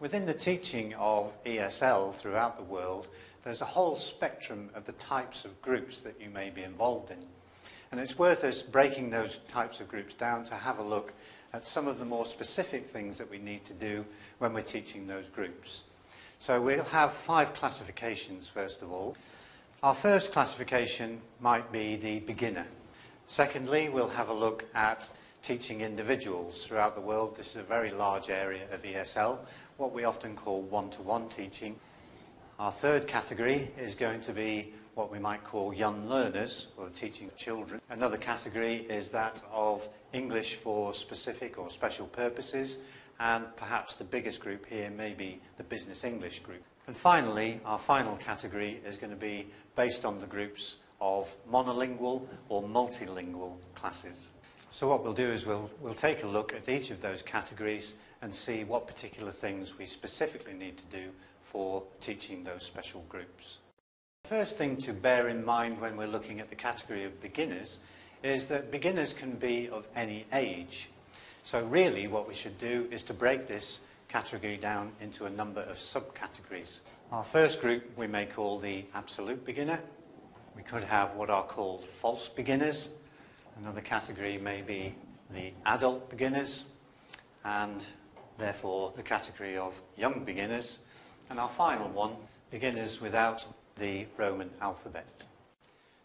Within the teaching of ESL throughout the world, there's a whole spectrum of the types of groups that you may be involved in. And it's worth us breaking those types of groups down to have a look at some of the more specific things that we need to do when we're teaching those groups. So we'll have 5 classifications first of all. Our first classification might be the beginner. Secondly, we'll have a look at teaching individuals throughout the world. This is a very large area of ESL, what we often call one-to-one teaching. Our third category is going to be what we might call young learners, or teaching children. Another category is that of English for specific or special purposes, and perhaps the biggest group here may be the business English group. And finally, our final category is going to be based on the groups of monolingual or multilingual classes. So what we'll do is we'll take a look at each of those categories and see what particular things we specifically need to do for teaching those special groups. The first thing to bear in mind when we're looking at the category of beginners is that beginners can be of any age. So really what we should do is to break this category down into a number of subcategories. Our first group we may call the absolute beginner. We could have what are called false beginners. Another category may be the adult beginners, and therefore the category of young beginners. And our final one, beginners without the Roman alphabet.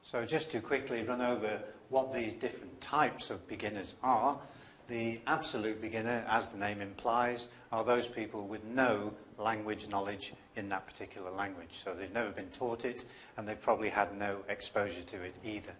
So just to quickly run over what these different types of beginners are, the absolute beginner, as the name implies, are those people with no language knowledge in that particular language. So they've never been taught it, and they've probably had no exposure to it either.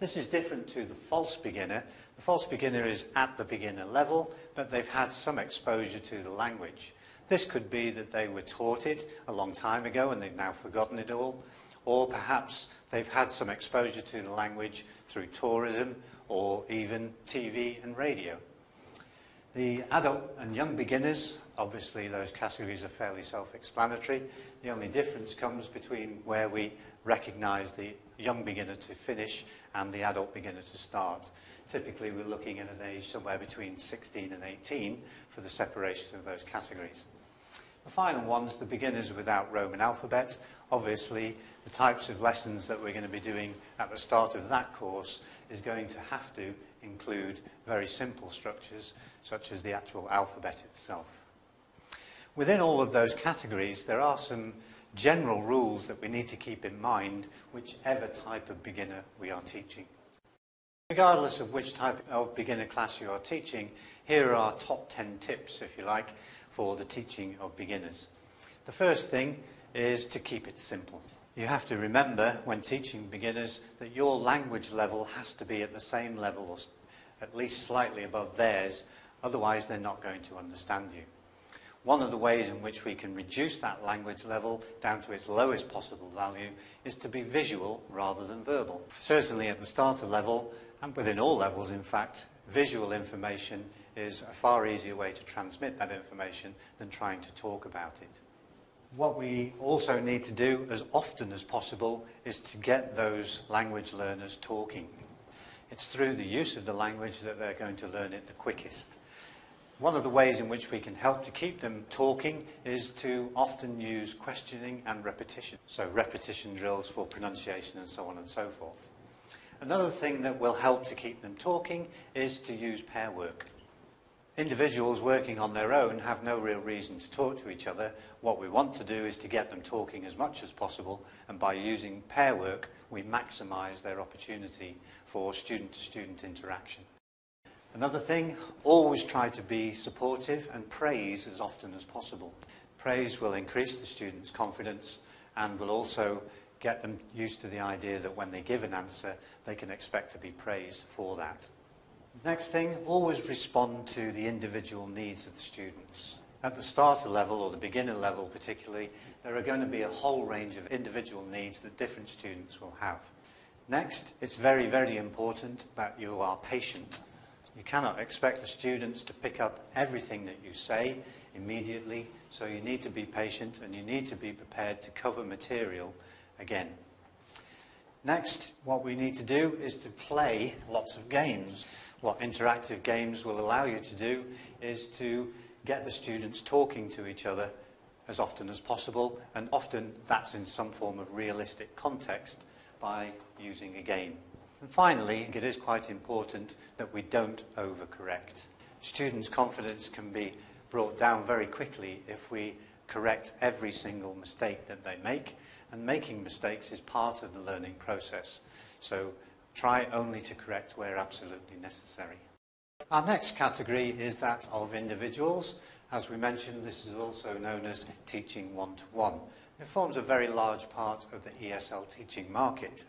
This is different to the false beginner. The false beginner is at the beginner level, but they've had some exposure to the language. This could be that they were taught it a long time ago and they've now forgotten it all, or perhaps they've had some exposure to the language through tourism or even TV and radio. The adult and young beginners, obviously those categories are fairly self-explanatory. The only difference comes between where we recognise the young beginner to finish and the adult beginner to start. Typically we're looking at an age somewhere between 16 and 18 for the separation of those categories. The final one's the beginners without Roman alphabet. Obviously the types of lessons that we're going to be doing at the start of that course is going to have to include very simple structures such as the actual alphabet itself. Within all of those categories there are some general rules that we need to keep in mind whichever type of beginner we are teaching. Regardless of which type of beginner class you are teaching, here are our top 10 tips, if you like, for the teaching of beginners. The first thing is to keep it simple. You have to remember when teaching beginners that your language level has to be at the same level or at least slightly above theirs, otherwise they're not going to understand you. One of the ways in which we can reduce that language level down to its lowest possible value is to be visual rather than verbal. Certainly at the starter level, and within all levels in fact, visual information is a far easier way to transmit that information than trying to talk about it. What we also need to do as often as possible is to get those language learners talking. It's through the use of the language that they're going to learn it the quickest. One of the ways in which we can help to keep them talking is to often use questioning and repetition. So repetition drills for pronunciation and so on and so forth. Another thing that will help to keep them talking is to use pair work. Individuals working on their own have no real reason to talk to each other. What we want to do is to get them talking as much as possible, and by using pair work we maximise their opportunity for student-to-student interaction. Another thing, always try to be supportive and praise as often as possible. Praise will increase the student's confidence and will also get them used to the idea that when they give an answer, they can expect to be praised for that. Next thing, always respond to the individual needs of the students. At the starter level, or the beginner level particularly, there are going to be a whole range of individual needs that different students will have. Next, it's very, very important that you are patient. You cannot expect the students to pick up everything that you say immediately, so you need to be patient and you need to be prepared to cover material again. Next, what we need to do is to play lots of games. What interactive games will allow you to do is to get the students talking to each other as often as possible, and often that's in some form of realistic context by using a game. And finally, it is quite important that we don't overcorrect. Students' confidence can be brought down very quickly if we correct every single mistake that they make, and making mistakes is part of the learning process. So try only to correct where absolutely necessary. Our next category is that of individuals. As we mentioned, this is also known as teaching one-to-one. It forms a very large part of the ESL teaching market.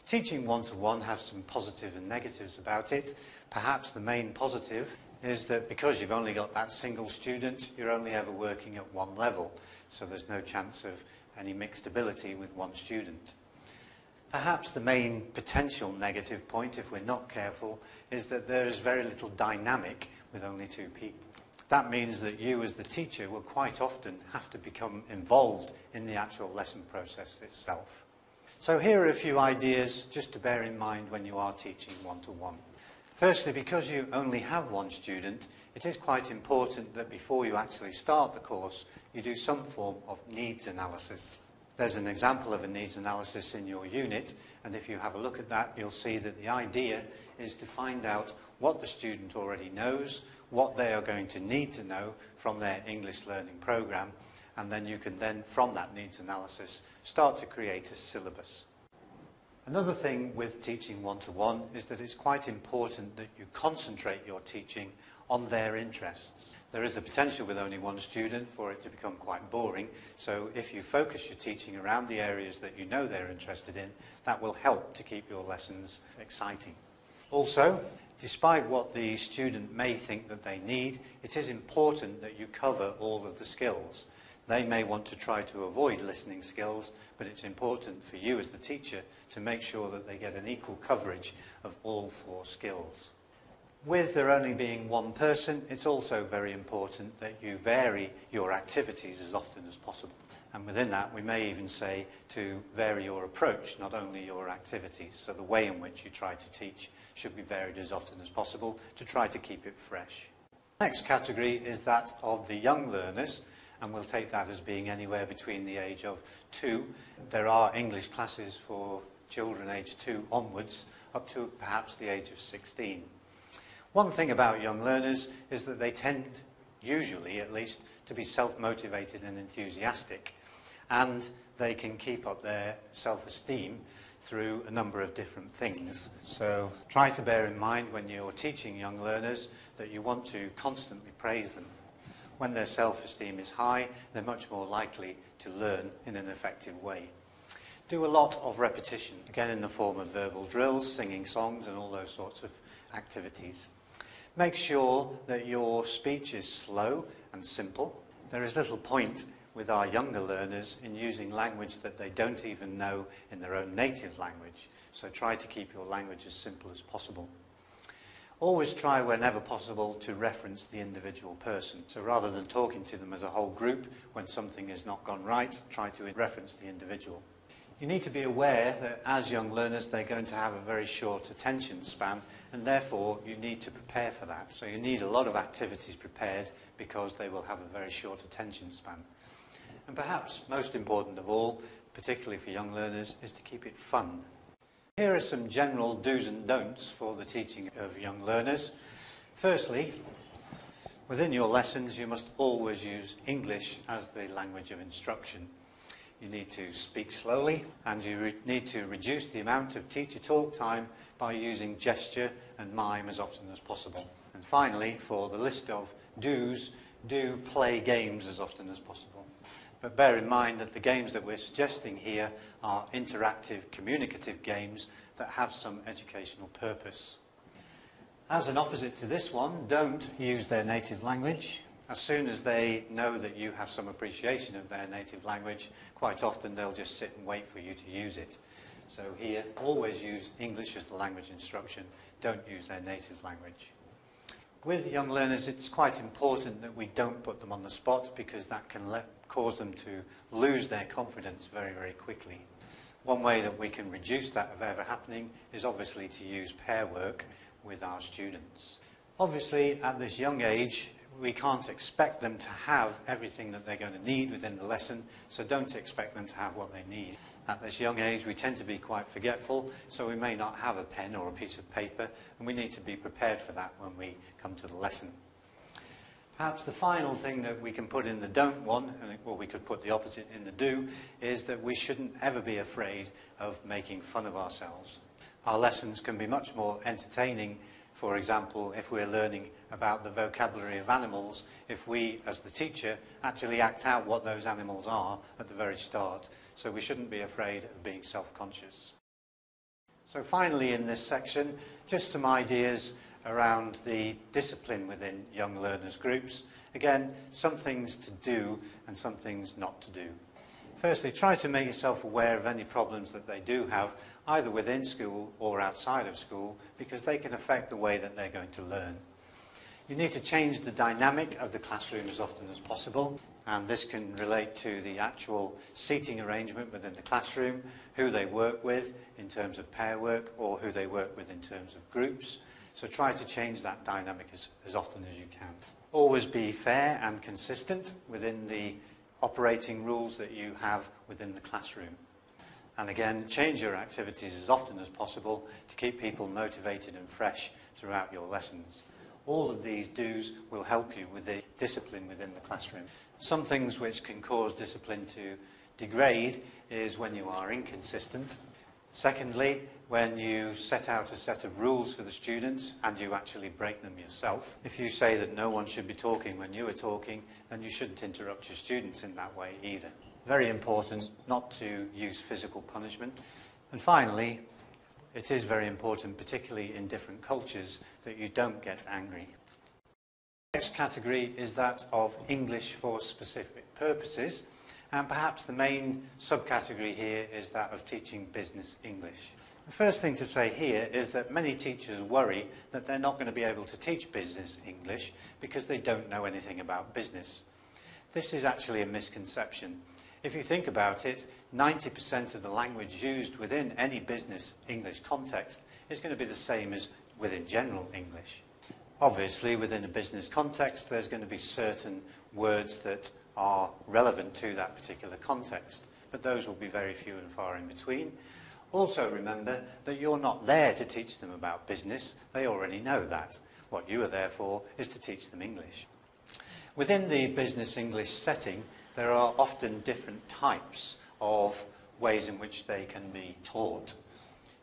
Teaching one-to-one has some positives and negatives about it. Perhaps the main positive is that because you've only got that single student, you're only ever working at one level, so there's no chance of any mixed ability with one student. Perhaps the main potential negative point, if we're not careful, is that there is very little dynamic with only two people. That means that you as the teacher will quite often have to become involved in the actual lesson process itself. So here are a few ideas just to bear in mind when you are teaching one-to-one. Firstly, because you only have one student, it is quite important that before you actually start the course, you do some form of needs analysis. There's an example of a needs analysis in your unit, and if you have a look at that, you'll see that the idea is to find out what the student already knows, what they are going to need to know from their English learning programme, and then you can then, from that needs analysis, start to create a syllabus. Another thing with teaching one-to-one is that it's quite important that you concentrate your teaching on their interests. There is a potential with only one student for it to become quite boring, so if you focus your teaching around the areas that you know they're interested in, that will help to keep your lessons exciting. Also, despite what the student may think that they need, it is important that you cover all of the skills. They may want to try to avoid listening skills, but it's important for you as the teacher to make sure that they get an equal coverage of all four skills. With there only being one person, it's also very important that you vary your activities as often as possible. And within that, we may even say to vary your approach, not only your activities. So the way in which you try to teach should be varied as often as possible to try to keep it fresh. Next category is that of the young learners, and we'll take that as being anywhere between the age of 2. There are English classes for children aged 2 onwards, up to perhaps the age of 16. One thing about young learners is that they tend, usually at least, to be self-motivated and enthusiastic, and they can keep up their self-esteem through a number of different things. So try to bear in mind when you're teaching young learners that you want to constantly praise them. When their self-esteem is high, they're much more likely to learn in an effective way. Do a lot of repetition, again in the form of verbal drills, singing songs and all those sorts of activities. Make sure that your speech is slow and simple. There is little point with our younger learners in using language that they don't even know in their own native language, so try to keep your language as simple as possible. Always try, whenever possible, to reference the individual person. So rather than talking to them as a whole group, when something has not gone right, try to reference the individual. You need to be aware that as young learners, they're going to have a very short attention span, and therefore you need to prepare for that. So you need a lot of activities prepared because they will have a very short attention span. And perhaps most important of all, particularly for young learners, is to keep it fun. Here are some general do's and don'ts for the teaching of young learners. Firstly, within your lessons you must always use English as the language of instruction. You need to speak slowly, and you need to reduce the amount of teacher talk time by using gesture and mime as often as possible. And finally, for the list of do's, do play games as often as possible. But bear in mind that the games that we're suggesting here are interactive, communicative games that have some educational purpose. As an opposite to this one, don't use their native language. As soon as they know that you have some appreciation of their native language, quite often they'll just sit and wait for you to use it. So here, always use English as the language instruction. Don't use their native language. With young learners, it's quite important that we don't put them on the spot, because that can cause them to lose their confidence very, very quickly. One way that we can reduce that of ever happening is obviously to use pair work with our students. Obviously, at this young age, we can't expect them to have everything that they're going to need within the lesson, so don't expect them to have what they need. At this young age, we tend to be quite forgetful, so we may not have a pen or a piece of paper, and we need to be prepared for that when we come to the lesson. Perhaps the final thing that we can put in the don't one, or we could put the opposite in the do, is that we shouldn't ever be afraid of making fun of ourselves. Our lessons can be much more entertaining. For example, if we're learning about the vocabulary of animals, if we, as the teacher, actually act out what those animals are at the very start. So we shouldn't be afraid of being self-conscious. So finally in this section, just some ideas around the discipline within young learners groups. Again, some things to do and some things not to do. Firstly, try to make yourself aware of any problems that they do have, either within school or outside of school, because they can affect the way that they're going to learn. You need to change the dynamic of the classroom as often as possible, and this can relate to the actual seating arrangement within the classroom, who they work with in terms of pair work, or who they work with in terms of groups. So try to change that dynamic as often as you can. Always be fair and consistent within the operating rules that you have within the classroom. And again, change your activities as often as possible to keep people motivated and fresh throughout your lessons. All of these do's will help you with the discipline within the classroom. Some things which can cause discipline to degrade is when you are inconsistent. Secondly, when you set out a set of rules for the students and you actually break them yourself. If you say that no one should be talking when you are talking, then you shouldn't interrupt your students in that way either. Very important not to use physical punishment. And finally, it is very important, particularly in different cultures, that you don't get angry. The next category is that of English for specific purposes, and perhaps the main subcategory here is that of teaching business English. The first thing to say here is that many teachers worry that they're not going to be able to teach business English because they don't know anything about business. This is actually a misconception. If you think about it, 90% of the language used within any business English context is going to be the same as within general English. Obviously, within a business context, there's going to be certain words that are relevant to that particular context, but those will be very few and far in between. Also remember that you're not there to teach them about business. They already know that. What you are there for is to teach them English. Within the business English setting, there are often different types of ways in which they can be taught.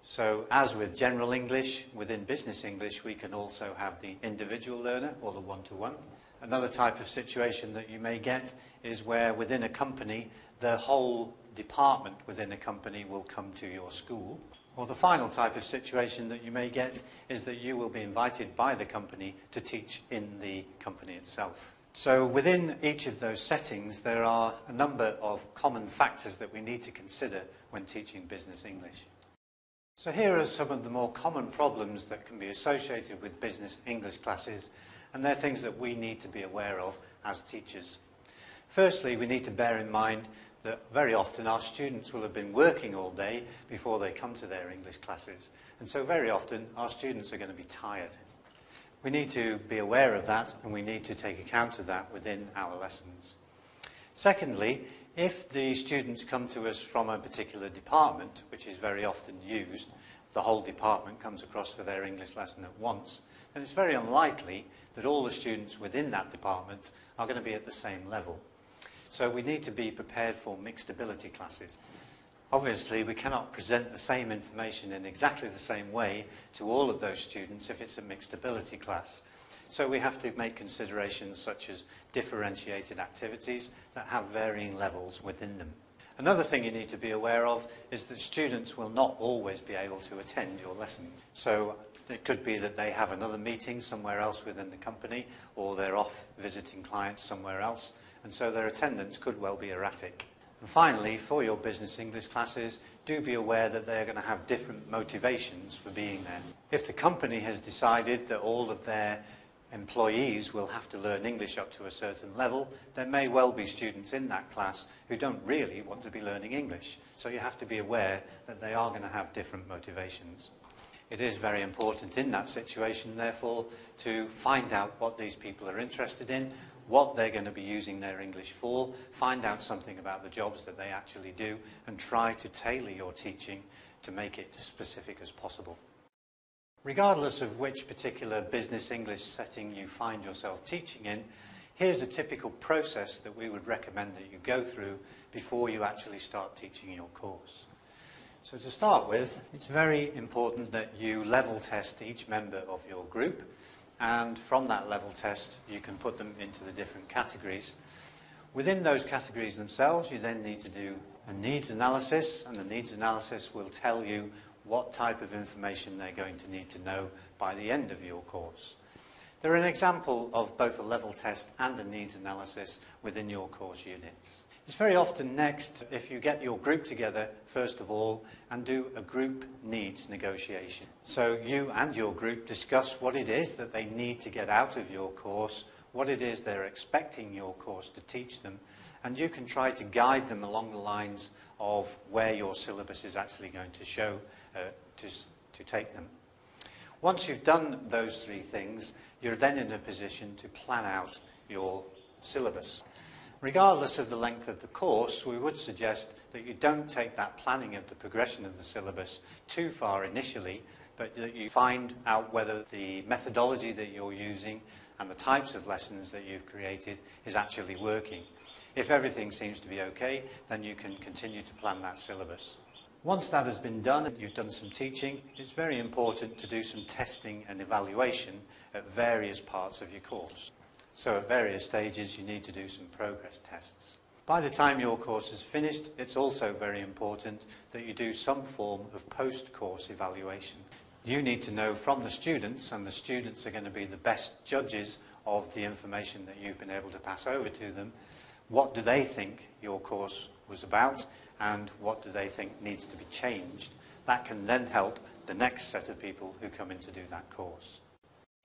So, as with general English, within business English, we can also have the individual learner or the one-to-one. Another type of situation that you may get is where within a company, the whole department within a company will come to your school. Or the final type of situation that you may get is that you will be invited by the company to teach in the company itself. So within each of those settings, there are a number of common factors that we need to consider when teaching business English. So here are some of the more common problems that can be associated with business English classes, and they're things that we need to be aware of as teachers. Firstly, we need to bear in mind that very often our students will have been working all day before they come to their English classes, and so very often our students are going to be tired. We need to be aware of that, and we need to take account of that within our lessons. Secondly, if the students come to us from a particular department, which is very often used, the whole department comes across for their English lesson at once, then it's very unlikely that all the students within that department are going to be at the same level. So we need to be prepared for mixed ability classes. Obviously, we cannot present the same information in exactly the same way to all of those students if it's a mixed ability class. So we have to make considerations such as differentiated activities that have varying levels within them. Another thing you need to be aware of is that students will not always be able to attend your lessons. So it could be that they have another meeting somewhere else within the company, or they're off visiting clients somewhere else, and so their attendance could well be erratic. And finally, for your business English classes, do be aware that they're going to have different motivations for being there. If the company has decided that all of their employees will have to learn English up to a certain level, there may well be students in that class who don't really want to be learning English. So you have to be aware that they are going to have different motivations. It is very important in that situation, therefore, to find out what these people are interested in, what they're going to be using their English for, find out something about the jobs that they actually do, and try to tailor your teaching to make it as specific as possible. Regardless of which particular business English setting you find yourself teaching in, here's a typical process that we would recommend that you go through before you actually start teaching your course. So to start with, it's very important that you level test each member of your group, and from that level test you can put them into the different categories. Within those categories themselves, you then need to do a needs analysis, and the needs analysis will tell you what type of information they're going to need to know by the end of your course. They're an example of both a level test and a needs analysis within your course units. It's very often next if you get your group together, first of all, and do a group needs negotiation. So you and your group discuss what it is that they need to get out of your course, what it is they're expecting your course to teach them, and you can try to guide them along the lines of where your syllabus is actually going to show to take them. Once you've done those three things, you're then in a position to plan out your syllabus. Regardless of the length of the course, we would suggest that you don't take that planning of the progression of the syllabus too far initially, but that you find out whether the methodology that you're using and the types of lessons that you've created is actually working. If everything seems to be okay, then you can continue to plan that syllabus. Once that has been done and you've done some teaching, it's very important to do some testing and evaluation at various parts of your course. So at various stages you need to do some progress tests. By the time your course is finished, it's also very important that you do some form of post-course evaluation. You need to know from the students, and the students are going to be the best judges of the information that you've been able to pass over to them, what do they think your course was about, and what do they think needs to be changed. That can then help the next set of people who come in to do that course.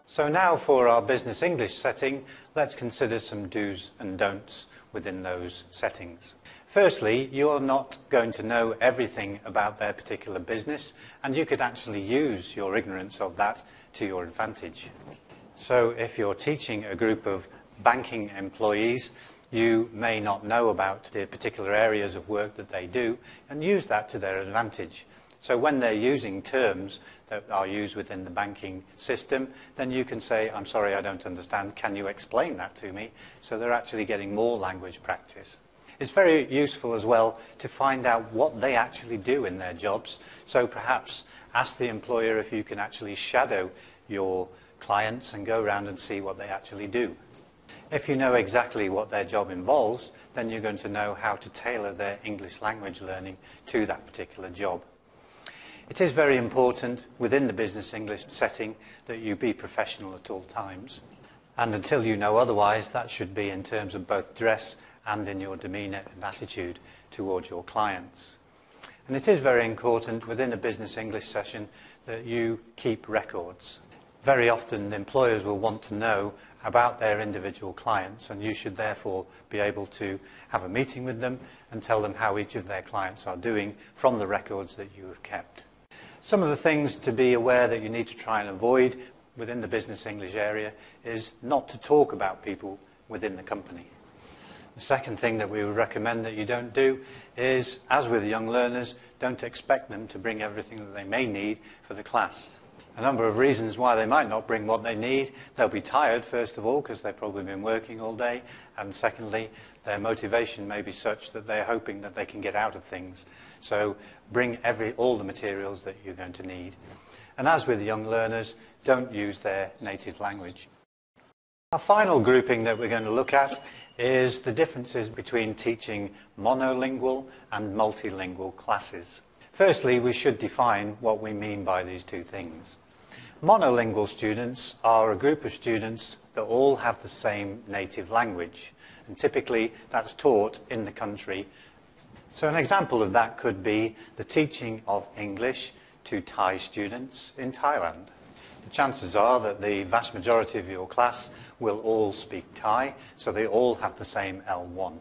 So now for our business English setting, let's consider some do's and don'ts within those settings. Firstly, you're not going to know everything about their particular business, and you could actually use your ignorance of that to your advantage. So if you're teaching a group of banking employees, you may not know about the particular areas of work that they do, and use that to their advantage. So when they're using terms that are used within the banking system, then you can say, I'm sorry, I don't understand, can you explain that to me? So they're actually getting more language practice. It's very useful as well to find out what they actually do in their jobs. So perhaps ask the employer if you can actually shadow your clients and go around and see what they actually do. If you know exactly what their job involves, then you're going to know how to tailor their English language learning to that particular job. It is very important within the business English setting that you be professional at all times. And until you know otherwise, that should be in terms of both dress and in your demeanour and attitude towards your clients. And it is very important within a business English session that you keep records. Very often employers will want to know about their individual clients, and you should therefore be able to have a meeting with them and tell them how each of their clients are doing from the records that you have kept. Some of the things to be aware that you need to try and avoid within the business English area is not to talk about people within the company. The second thing that we would recommend that you don't do is, as with young learners, don't expect them to bring everything that they may need for the class. A number of reasons why they might not bring what they need. They'll be tired, first of all, because they've probably been working all day, and secondly, their motivation may be such that they're hoping that they can get out of things. So bring all the materials that you're going to need. And as with young learners, don't use their native language. Our final grouping that we're going to look at is the differences between teaching monolingual and multilingual classes. Firstly, we should define what we mean by these two things. Monolingual students are a group of students that all have the same native language, and typically that's taught in the country. So an example of that could be the teaching of English to Thai students in Thailand. The chances are that the vast majority of your class will all speak Thai, so they all have the same L1.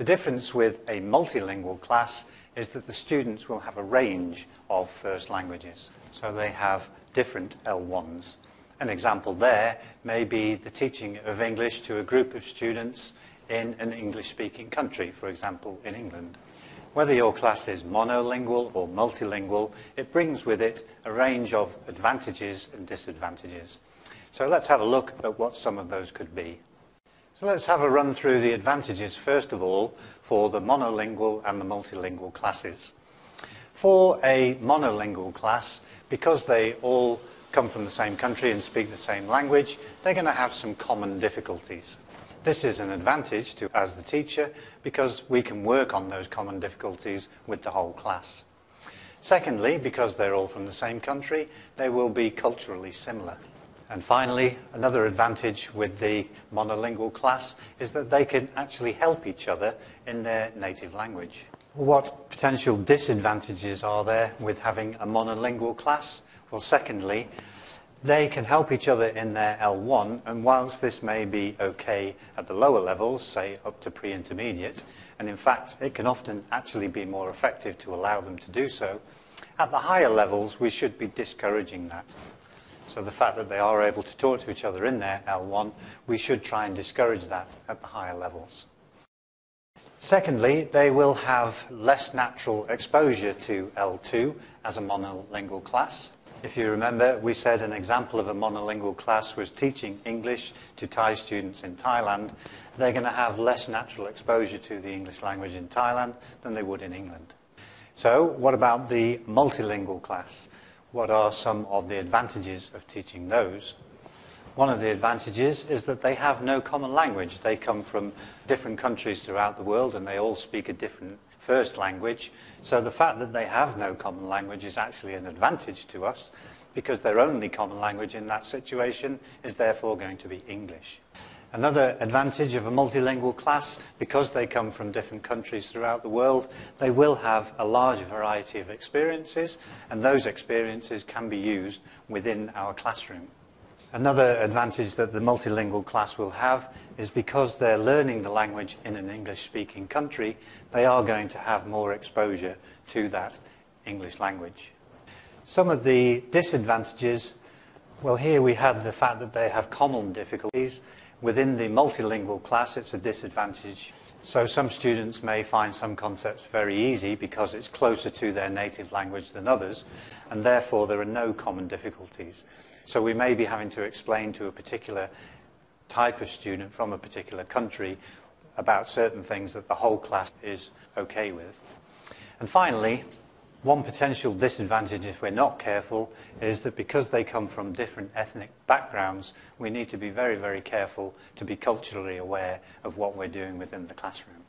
The difference with a multilingual class is that the students will have a range of first languages. So they have different L1s. An example there may be the teaching of English to a group of students in an English-speaking country, for example, in England. Whether your class is monolingual or multilingual, it brings with it a range of advantages and disadvantages. So let's have a look at what some of those could be. So let's have a run through the advantages, first of all, for the monolingual and the multilingual classes. For a monolingual class, because they all come from the same country and speak the same language, they're going to have some common difficulties. This is an advantage to as the teacher because we can work on those common difficulties with the whole class. Secondly, because they're all from the same country, they will be culturally similar. And finally, another advantage with the monolingual class is that they can actually help each other in their native language. What potential disadvantages are there with having a monolingual class? Well, secondly, they can help each other in their L1, and whilst this may be okay at the lower levels, say up to pre-intermediate, and in fact it can often actually be more effective to allow them to do so, at the higher levels we should be discouraging that. So the fact that they are able to talk to each other in their L1, we should try and discourage that at the higher levels. Secondly, they will have less natural exposure to L2 as a monolingual class. If you remember, we said an example of a monolingual class was teaching English to Thai students in Thailand. They're going to have less natural exposure to the English language in Thailand than they would in England. So, what about the multilingual class? What are some of the advantages of teaching those? One of the advantages is that they have no common language. They come from different countries throughout the world and they all speak a different first language. So the fact that they have no common language is actually an advantage to us because their only common language in that situation is therefore going to be English. Another advantage of a multilingual class, because they come from different countries throughout the world, they will have a large variety of experiences, and those experiences can be used within our classroom. Another advantage that the multilingual class will have is because they're learning the language in an English-speaking country, they are going to have more exposure to that English language. Some of the disadvantages, well, here we have the fact that they have common difficulties. Within the multilingual class, it's a disadvantage. So some students may find some concepts very easy because it's closer to their native language than others, and therefore there are no common difficulties. So we may be having to explain to a particular type of student from a particular country about certain things that the whole class is okay with. And finally, one potential disadvantage if we're not careful is that because they come from different ethnic backgrounds, we need to be very, very careful to be culturally aware of what we're doing within the classroom.